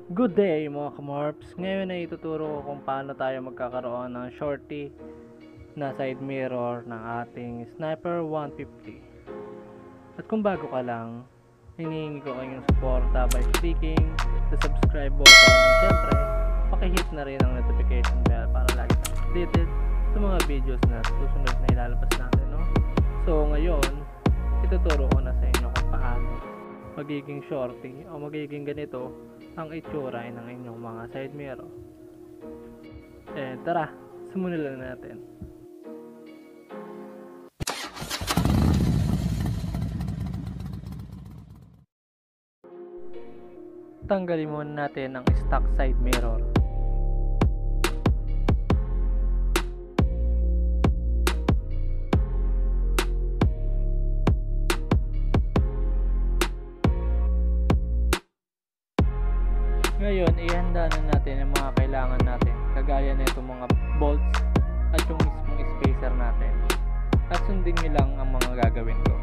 Good day mga kamarps. Ngayon ay ituturo ko kung paano tayo magkakaroon ng shorty na side mirror ng ating Sniper 150. At kung bago ka lang, hinihingi ko kayong suporta by clicking the subscribe button and syempre, pakihit na rin ang notification bell para lagi tayong updated sa mga videos na susunod na ilalabas natin, no? So ngayon, ituturo ko na sa inyo kung paano magiging shorty o magiging ganito ang itsura ng inyong mga side mirror. Tara, simulan na natin. Tanggalin muna natin ang stock side mirror. Ngayon, ihanda na natin ang mga kailangan natin, kagaya na itong mga bolts at yung mismong spacer natin. At sundin nyo lang ang mga gagawin ko.